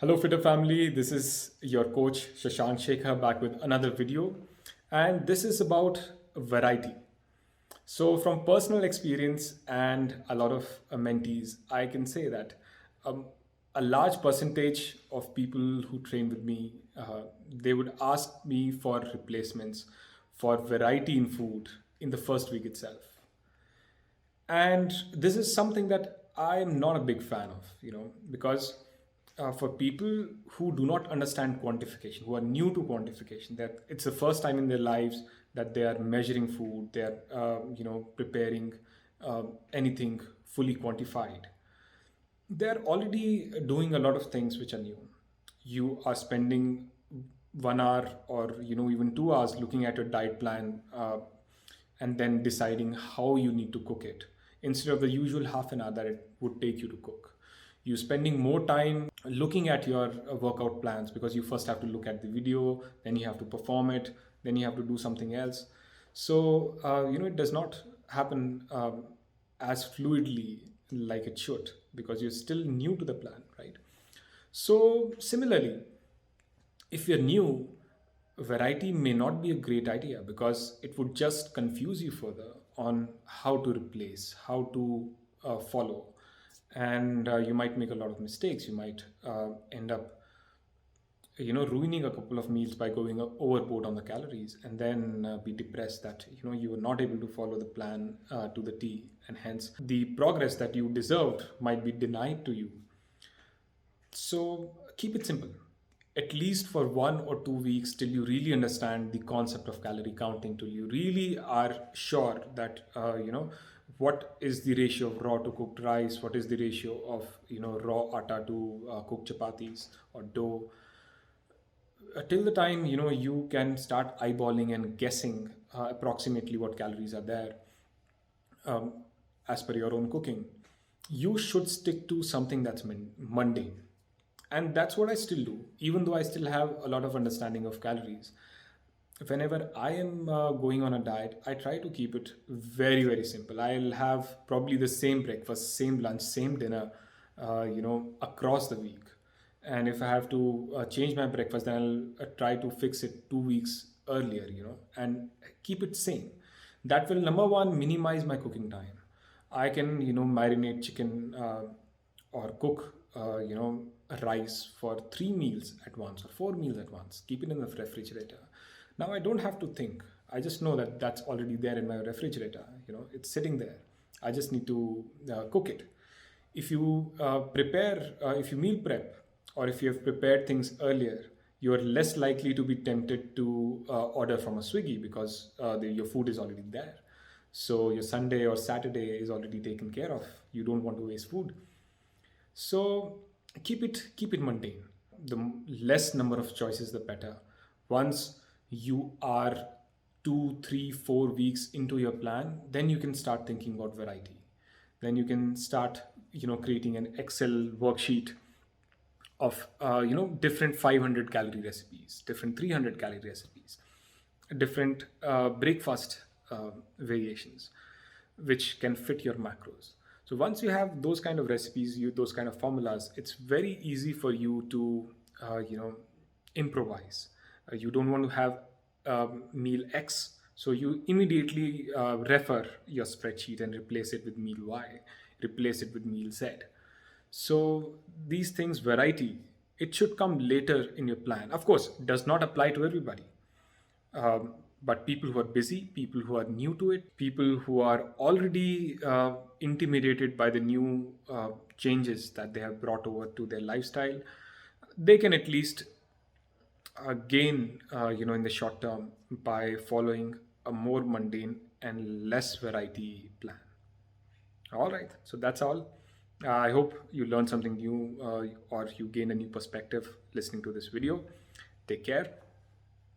Hello Fitter family, this is your coach Shashank Shekhar back with another video, and this is about variety. So from personal experience and a lot of mentees, I can say that um, a large percentage of people who train with me, they would ask me for replacements for variety in food in the first week itself. And this is something that I am not a big fan of, because for people who do not understand quantification, who are new to quantification, that it's the first time in their lives that they are measuring food, they are preparing anything fully quantified, they're already doing a lot of things which are new. You are spending 1 hour or even 2 hours looking at your diet plan, and then deciding how you need to cook it instead of the usual half an hour that it would take you to cook. You're spending more time looking at your workout plans because you first have to look at the video, then you have to perform it, then you have to do something else. So it does not happen as fluidly like it should because you're still new to the plan, right? So similarly, if you're new, variety may not be a great idea because it would just confuse you further on how to replace, how to follow, and you might make a lot of mistakes. You might end up ruining a couple of meals by going overboard on the calories, and then be depressed that you were not able to follow the plan to the T, and hence the progress that you deserved might be denied to you. So keep it simple, at least for 1 or 2 weeks, till you really understand the concept of calorie counting, till you really are sure that what is the ratio of raw to cooked rice, what is the ratio of raw atta to cooked chapatis or dough. Till the time you can start eyeballing and guessing approximately what calories are there, um, as per your own cooking, you should stick to something that's mundane. And that's what I still do, even though I still have a lot of understanding of calories. Whenever I am going on a diet, I try to keep it very, very simple. I'll have probably the same breakfast, same lunch, same dinner, across the week. And if I have to change my breakfast, then I'll try to fix it 2 weeks earlier, and keep it same. That will, number one, minimize my cooking time. I can, marinate chicken or cook, rice for 3 meals at once or 4 meals at once. Keep it in the refrigerator. Now I don't have to think. I just know that that's already there in my refrigerator. It's sitting there. I just need to cook it. If you if you meal prep, or if you have prepared things earlier, you are less likely to be tempted to order from a Swiggy because your food is already there. So your Sunday or Saturday is already taken care of. You don't want to waste food. So keep it mundane. The less number of choices, the better. Once you are 2, 3, 4 weeks into your plan, then you can start thinking about variety. Then you can start creating an Excel worksheet of different 500 calorie recipes, different 300 calorie recipes, different breakfast variations which can fit your macros. So once you have those kind of recipes, those kind of formulas, it's very easy for you to improvise. You don't want to have meal X, so you immediately refer your spreadsheet and replace it with meal Y, replace it with meal Z. So these things, variety, it should come later in your plan. Of course, it does not apply to everybody. But people who are busy, people who are new to it, people who are already intimidated by the new changes that they have brought over to their lifestyle, they can at least gain, in the short term by following a more mundane and less variety plan. All right, so that's all. I hope you learned something new or you gained a new perspective listening to this video. Take care.